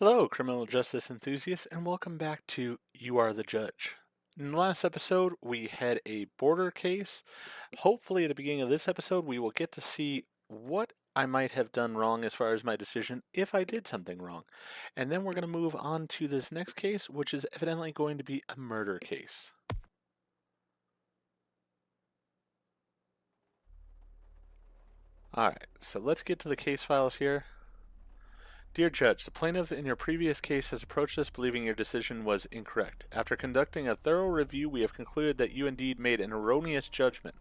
Hello, criminal justice enthusiasts, and welcome back to You Are the Judge. In the last episode, we had a border case. Hopefully, at the beginning of this episode, we will get to see what I might have done wrong as far as my decision if I did something wrong. And then we're going to move on to this next case, which is evidently going to be a murder case. Alright, so let's get to the case files here. Dear Judge, the plaintiff in your previous case has approached us believing your decision was incorrect. After conducting a thorough review, we have concluded that you indeed made an erroneous judgment.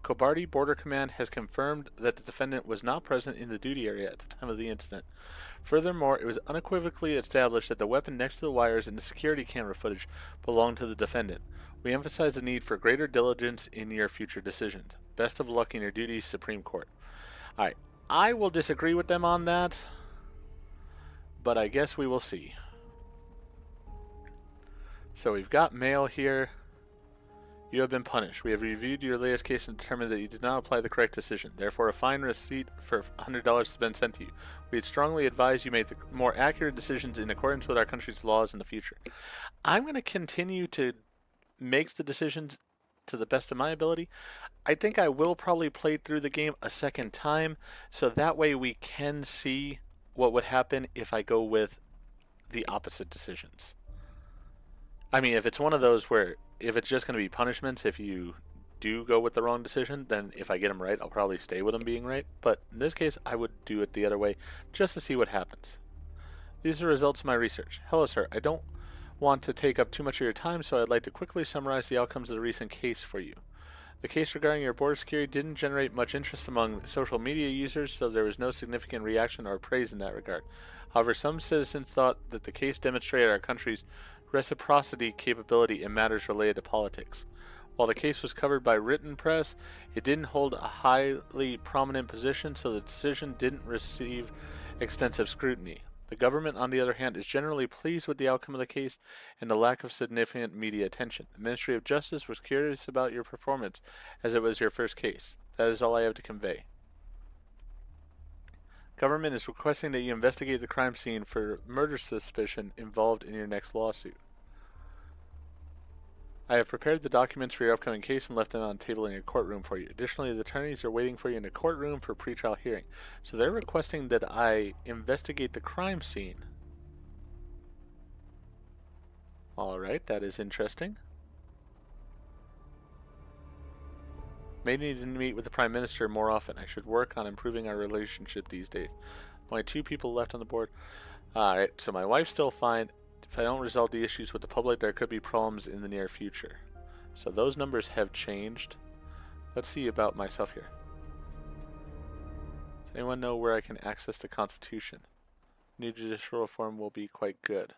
Kobarty Border Command has confirmed that the defendant was not present in the duty area at the time of the incident. Furthermore, it was unequivocally established that the weapon next to the wires in the security camera footage belonged to the defendant. We emphasize the need for greater diligence in your future decisions. Best of luck in your duties, Supreme Court. Alright, I will disagree with them on that, but I guess we will see. So we've got mail here. You have been punished. We have reviewed your latest case and determined that you did not apply the correct decision. Therefore, a fine receipt for $100 has been sent to you. We'd strongly advise you make the more accurate decisions in accordance with our country's laws in the future. I'm going to continue to make the decisions to the best of my ability. I think I will probably play through the game a second time, so that way we can see what would happen if I go with the opposite decisions. I mean, if it's one of those where if it's just going to be punishments if you do go with the wrong decision, then if I get them right, I'll probably stay with them being right. But in this case, I would do it the other way just to see what happens. These are the results of my research. Hello, sir. I don't want to take up too much of your time, so I'd like to quickly summarize the outcomes of the recent case for you. The case regarding your border security didn't generate much interest among social media users, so there was no significant reaction or praise in that regard. However, some citizens thought that the case demonstrated our country's reciprocity capability in matters related to politics. While the case was covered by written press, it didn't hold a highly prominent position, so the decision didn't receive extensive scrutiny. The government, on the other hand, is generally pleased with the outcome of the case and the lack of significant media attention. The Ministry of Justice was curious about your performance, as it was your first case. That is all I have to convey. Government is requesting that you investigate the crime scene for murder suspicion involved in your next lawsuit. I have prepared the documents for your upcoming case and left them on the table in your courtroom for you. Additionally, the attorneys are waiting for you in the courtroom for pretrial hearing. So they're requesting that I investigate the crime scene. Alright, that is interesting. May need to meet with the Prime Minister more often. I should work on improving our relationship these days. Only 2 people left on the board. Alright, so my wife's still fine. If I don't resolve the issues with the public, there could be problems in the near future. So those numbers have changed. Let's see about myself here. Does anyone know where I can access the Constitution? New judicial reform will be quite good.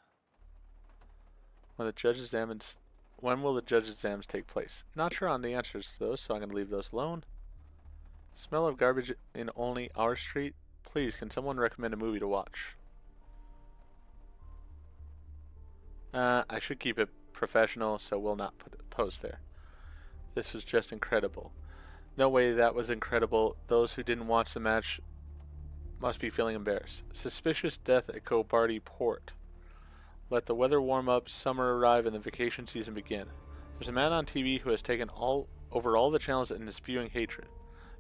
When will the judge exams take place? Not sure on the answers to those, so I'm going to leave those alone. Smell of garbage in only our street? Please, can someone recommend a movie to watch? I should keep it professional, so we'll not put a post there. This was just incredible. No way that was incredible. Those who didn't watch the match must be feeling embarrassed. Suspicious death at Kobarty Port. Let the weather warm up, summer arrive, and the vacation season begin. There's a man on TV who has taken over all the channels and is spewing hatred.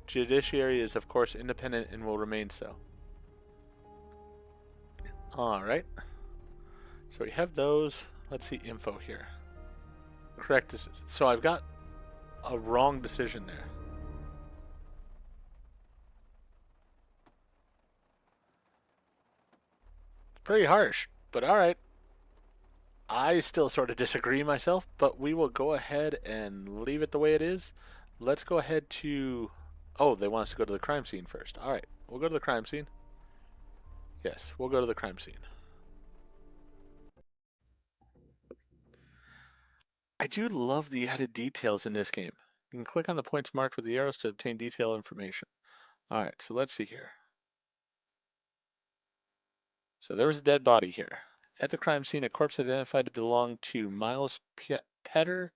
Judiciary is, of course, independent and will remain so. Alright. So we have those. Let's see info here. Correct decision. So I've got a wrong decision there. It's pretty harsh, but alright. I still sort of disagree myself, but we will go ahead and leave it the way it is. Let's go ahead to... Oh, they want us to go to the crime scene first. Alright, we'll go to the crime scene. Yes, we'll go to the crime scene. I do love the added details in this game. You can click on the points marked with the arrows to obtain detailed information. Alright, so let's see here. So there was a dead body here. At the crime scene, a corpse identified to belong to Miles Petter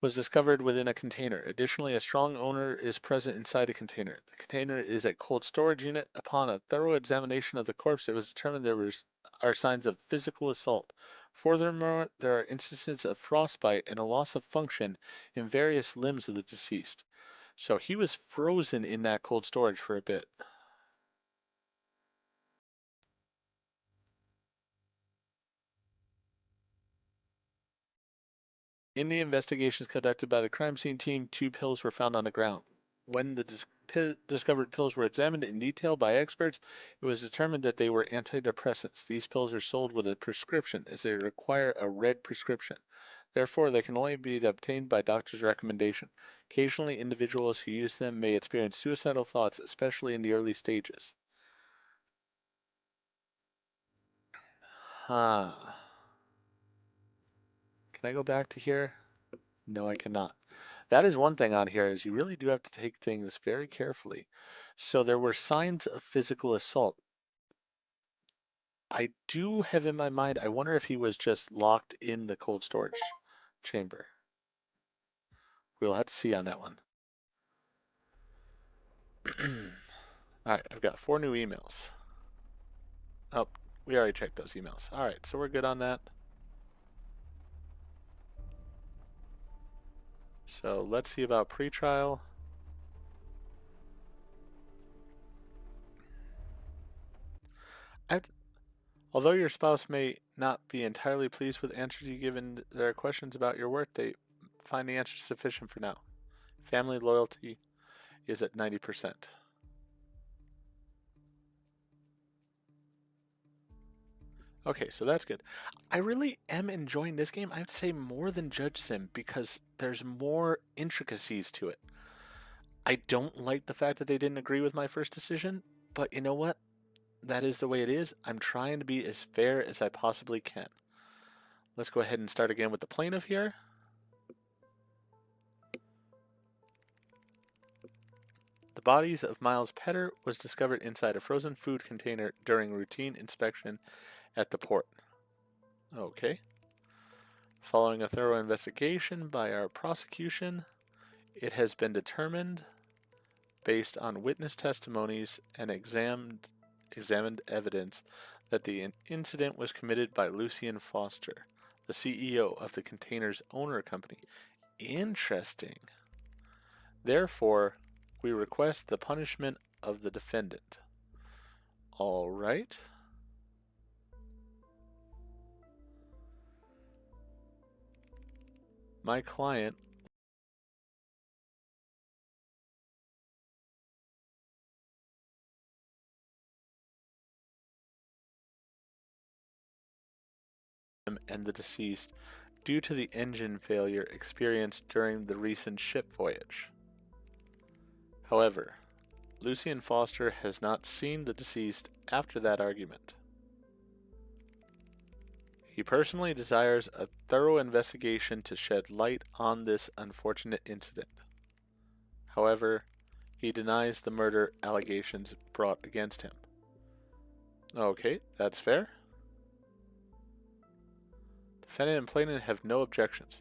was discovered within a container. Additionally, a strong odor is present inside the container. The container is a cold storage unit. Upon a thorough examination of the corpse, it was determined there was are signs of physical assault. Furthermore, there are instances of frostbite and a loss of function in various limbs of the deceased. So he was frozen in that cold storage for a bit. In the investigations conducted by the crime scene team, 2 pills were found on the ground. When the discovered pills were examined in detail by experts, it was determined that they were antidepressants. These pills are sold with a prescription as they require a red prescription. Therefore, they can only be obtained by doctor's recommendation. Occasionally, individuals who use them may experience suicidal thoughts, especially in the early stages. Huh. Can I go back to here? No, I cannot. That is one thing on here is you really do have to take things very carefully. So there were signs of physical assault. I do have in my mind, I wonder if he was just locked in the cold storage chamber. We'll have to see on that one. All right, I've got 4 new emails. Oh, we already checked those emails. All right, so we're good on that. So let's see about pretrial. Although your spouse may not be entirely pleased with answers you given their questions about your work, they find the answers sufficient for now. Family loyalty is at 90%. Okay, so that's good. I really am enjoying this game. I have to say more than Judge Sim because there's more intricacies to it. I don't like the fact that they didn't agree with my first decision, but you know what? That is the way it is. I'm trying to be as fair as I possibly can. Let's go ahead and start again with the plaintiff here. The bodies of Miles Petter was discovered inside a frozen food container during routine inspection at the port. Okay. Following a thorough investigation by our prosecution, it has been determined, based on witness testimonies and examined evidence, that the incident was committed by Lucien Foster, the CEO of the container's owner company. Interesting. Therefore, we request the punishment of the defendant. All right. My client and the deceased due to the engine failure experienced during the recent ship voyage. However, Lucien Foster has not seen the deceased after that argument. He personally desires a thorough investigation to shed light on this unfortunate incident. However, he denies the murder allegations brought against him. Okay, that's fair. Defendant and plaintiff have no objections.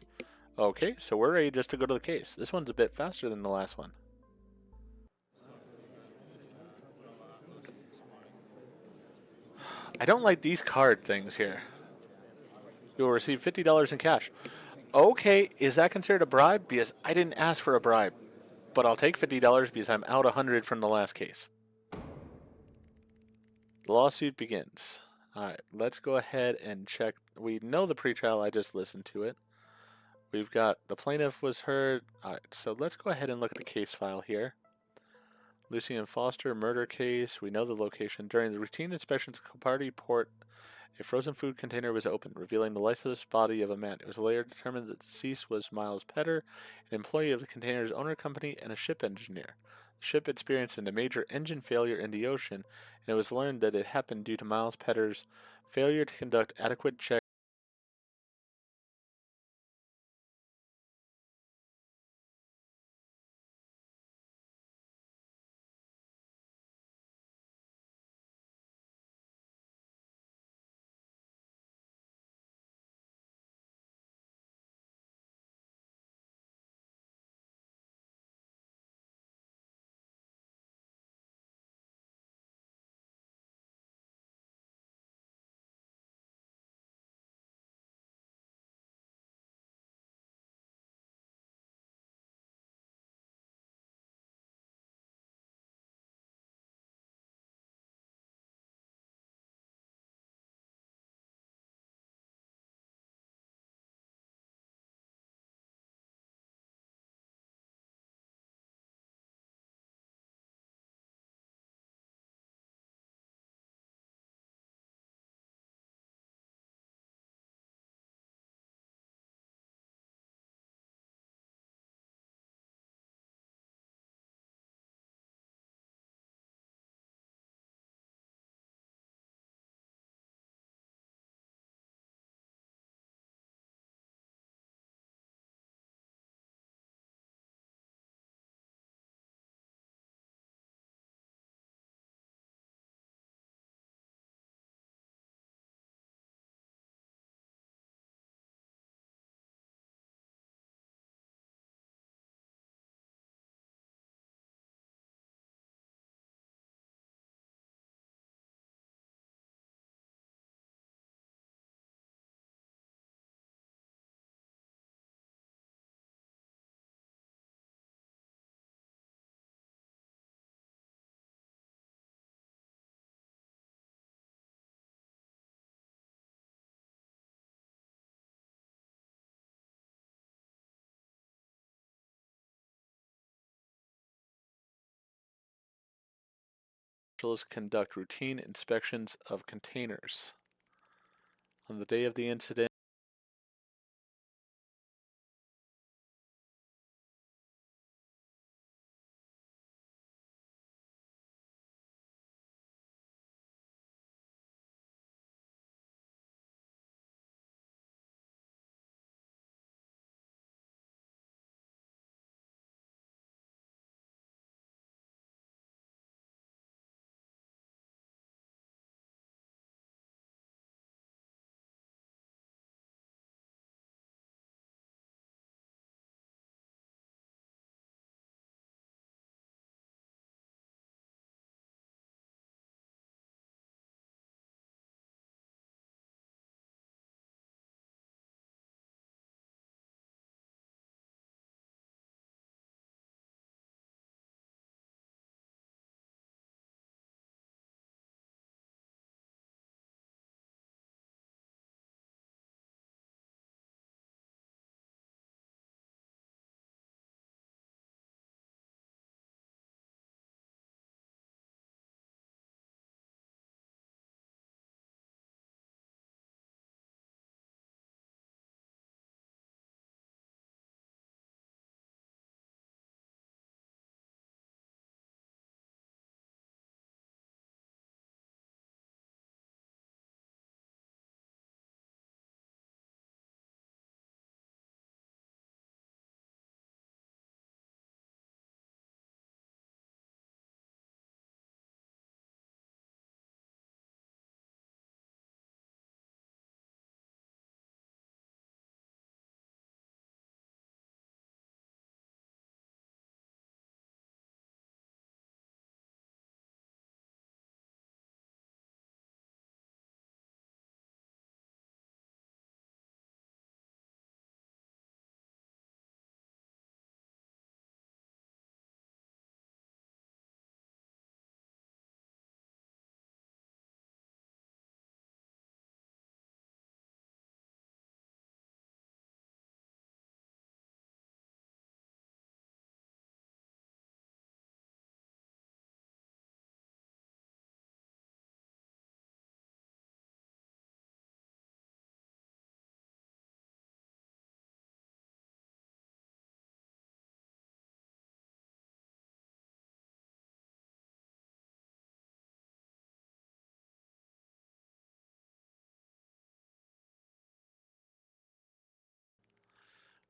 Okay, so we're ready just to go to the case. This one's a bit faster than the last one. I don't like these card things here. You will receive $50 in cash. Okay, is that considered a bribe? Because I didn't ask for a bribe. But I'll take $50 because I'm out 100 from the last case. The lawsuit begins. Alright, let's go ahead and check. We know the pretrial, I just listened to it. We've got the plaintiff was heard. Alright, so let's go ahead and look at the case file here. Lucien Foster murder case. We know the location. During the routine inspections at Coparty Port, a frozen food container was opened, revealing the lifeless body of a man. It was later determined that the deceased was Miles Petter, an employee of the container's owner company and a ship engineer. The ship experienced a major engine failure in the ocean, and it was learned that it happened due to Miles Petter's failure to conduct adequate checks Marshals conduct routine inspections of containers. On the day of the incident,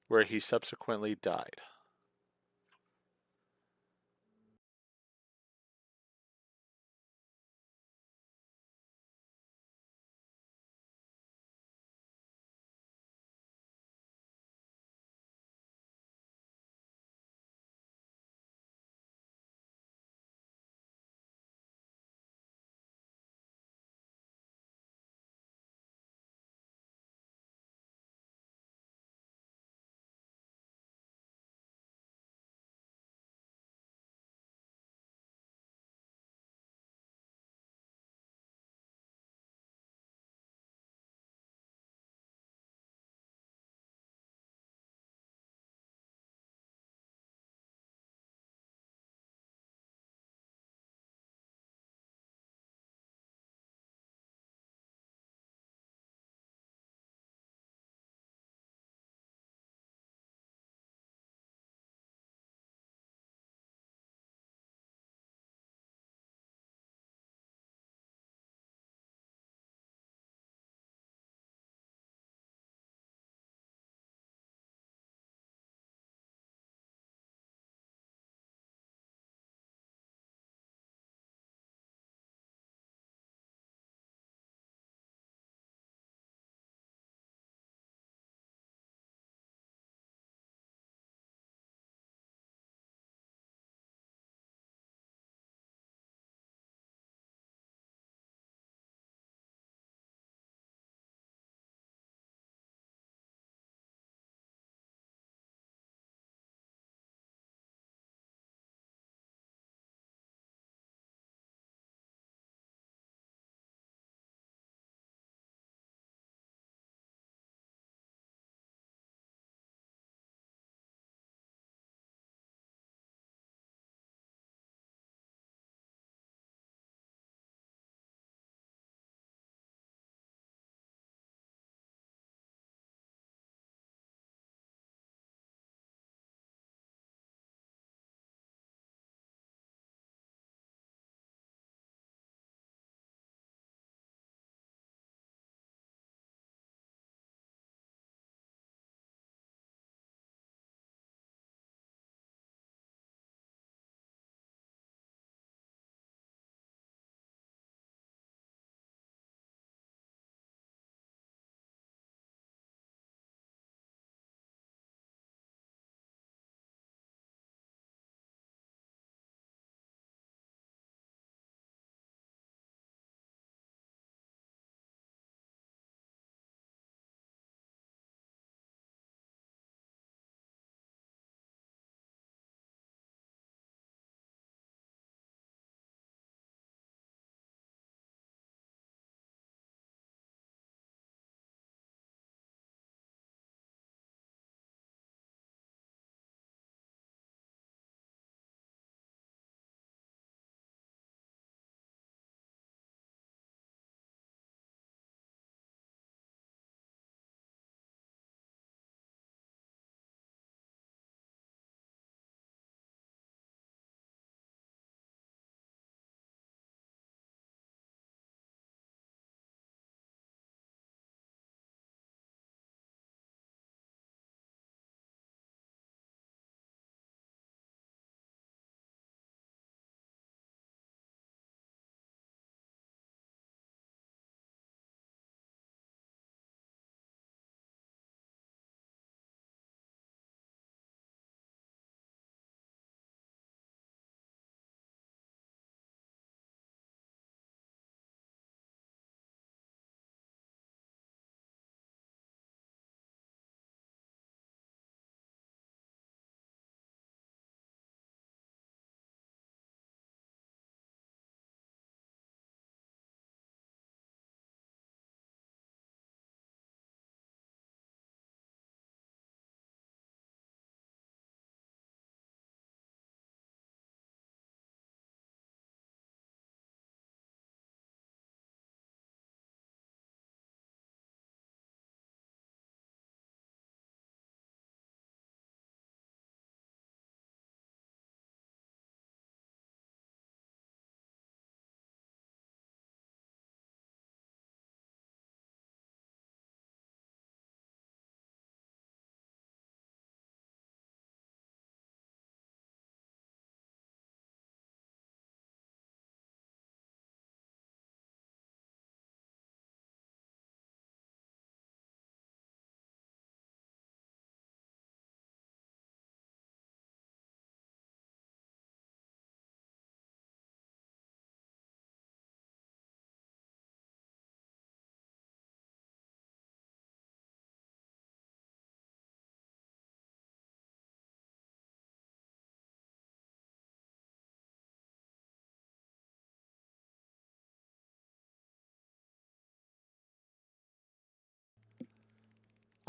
where he subsequently died.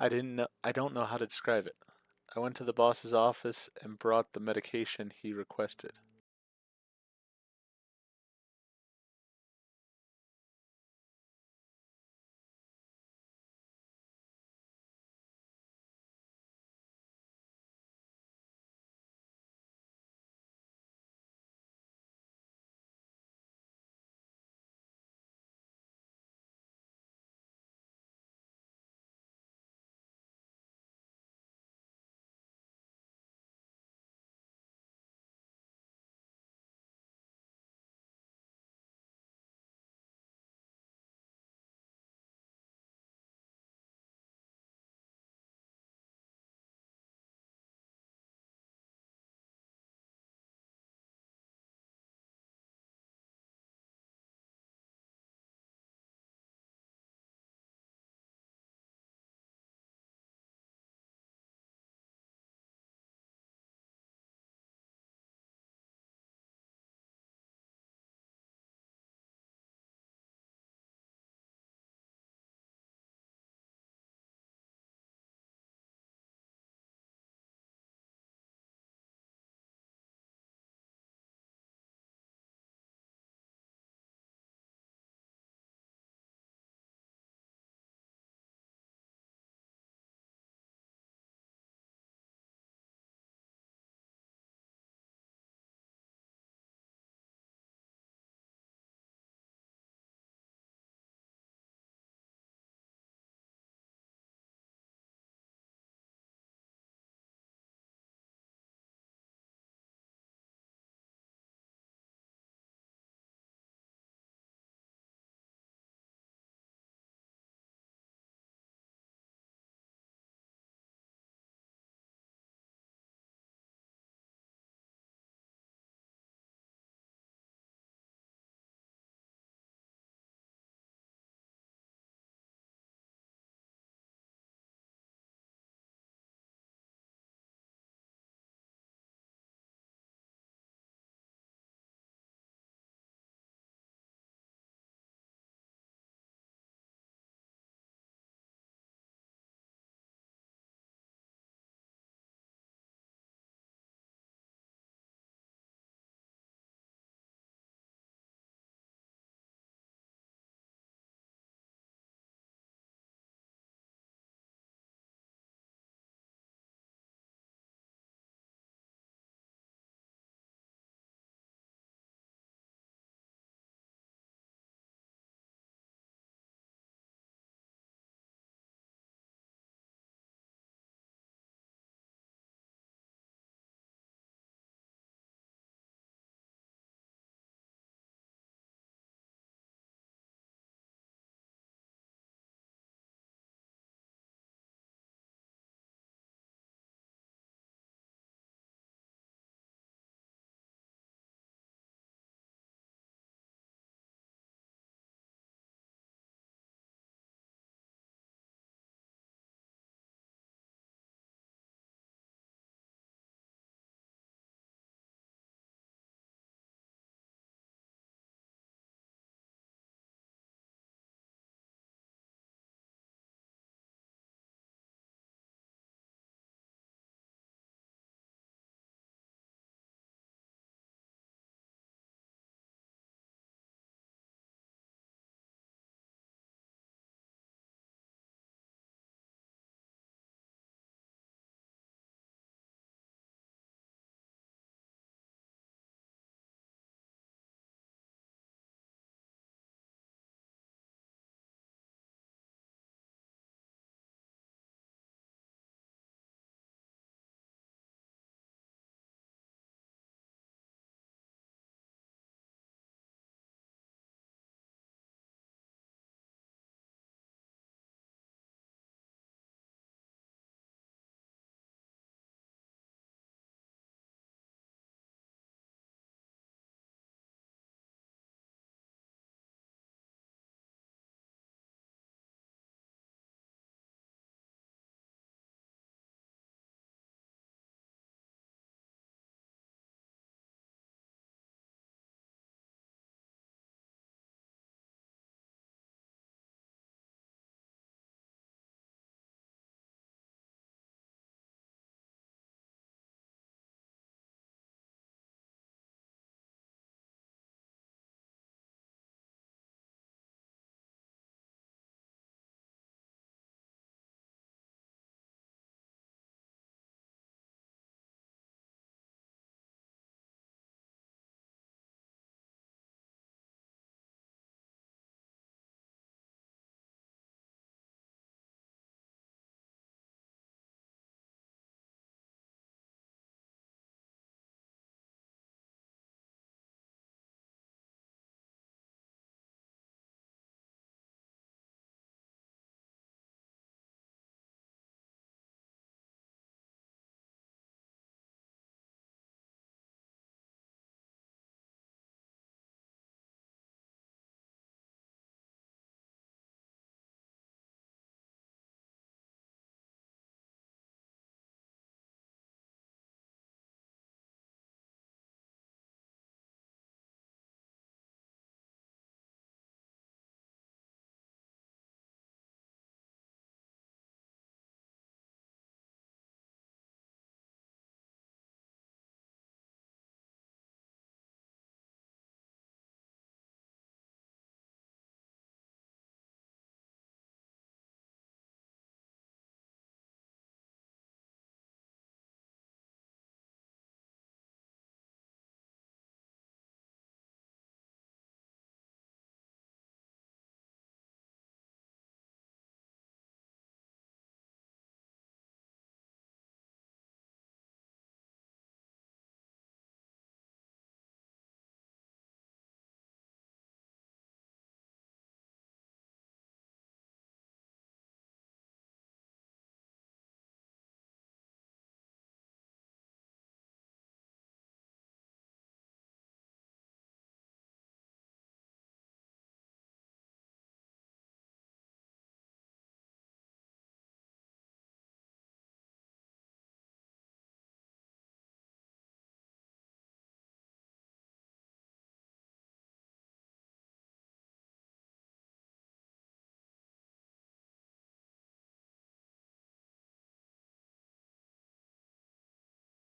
I don't know how to describe it. I went to the boss's office and brought the medication he requested.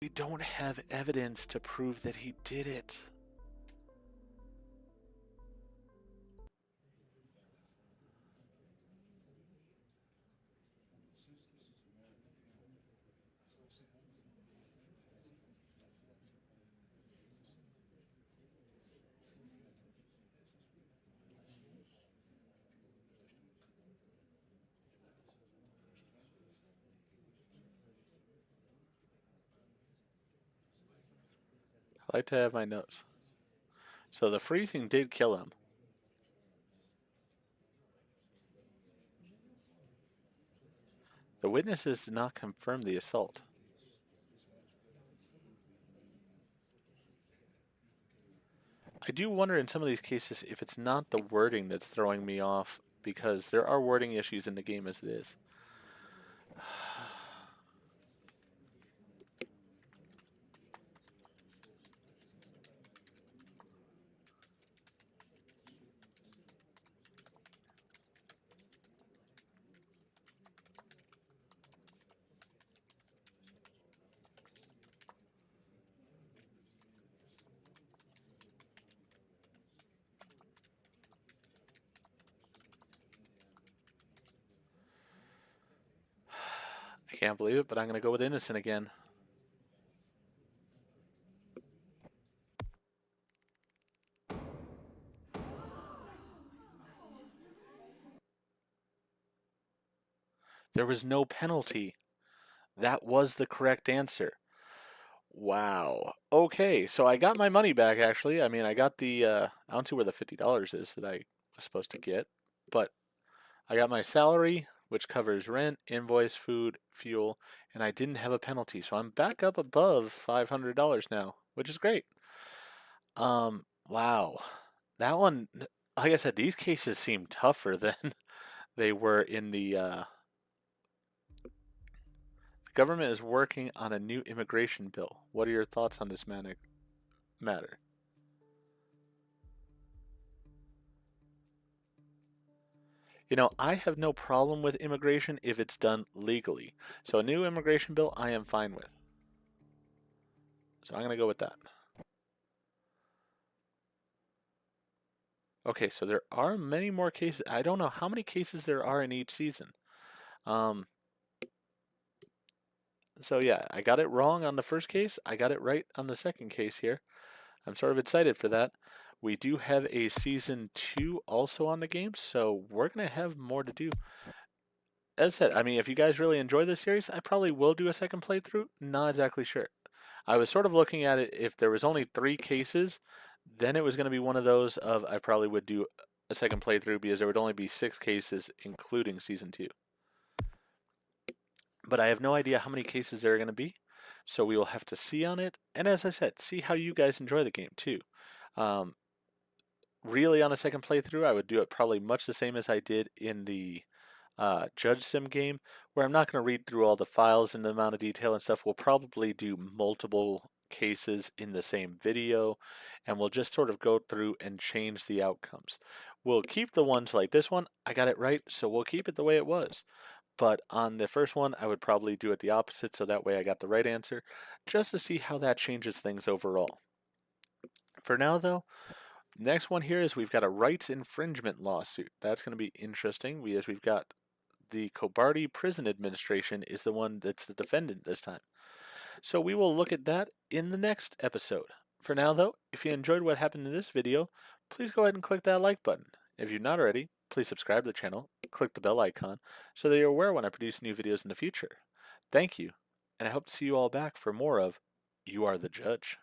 We don't have evidence to prove that he did it. I like to have my notes. So the freezing did kill him. The witnesses did not confirm the assault. I do wonder in some of these cases if it's not the wording that's throwing me off, because there are wording issues in the game as it is. I can't believe it, but I'm going to go with innocent again. There was no penalty. That was the correct answer. Wow. Okay, so I got my money back, actually. I mean, I got the, I don't see where the $50 is that I was supposed to get, but I got my salary, which covers rent, invoice, food, fuel, and I didn't have a penalty. So I'm back up above $500 now, which is great. Wow. That one, like I said, these cases seem tougher than they were in the government is working on a new immigration bill. What are your thoughts on this matter? You know, I have no problem with immigration if it's done legally. So a new immigration bill, I am fine with. So I'm going to go with that. Okay, so there are many more cases. I don't know how many cases there are in each season. So yeah, I got it wrong on the first case. I got it right on the second case here. I'm sort of excited for that. We do have a season 2 also on the game, so we're going to have more to do. As I said, I mean, if you guys really enjoy this series, I probably will do a second playthrough. Not exactly sure. I was sort of looking at it, if there was only 3 cases, then it was going to be one of those of I probably would do a second playthrough because there would only be 6 cases, including season 2. But I have no idea how many cases there are going to be, so we will have to see on it. And as I said, see how you guys enjoy the game too. Really, on a second playthrough, I would do it probably much the same as I did in the Judge Sim game, where I'm not going to read through all the files and the amount of detail and stuff. We'll probably do multiple cases in the same video, and we'll just sort of go through and change the outcomes. We'll keep the ones like this one. I got it right, so we'll keep it the way it was. But on the first one, I would probably do it the opposite, so that way I got the right answer, just to see how that changes things overall. For now, though, next one here is we've got a rights infringement lawsuit. That's going to be interesting because we've got the Kobardi Prison Administration is the one that's the defendant this time. So we will look at that in the next episode. For now, though, if you enjoyed what happened in this video, please go ahead and click that like button. If you've not already, please subscribe to the channel, click the bell icon, so that you're aware when I produce new videos in the future. Thank you, and I hope to see you all back for more of You Are the Judge.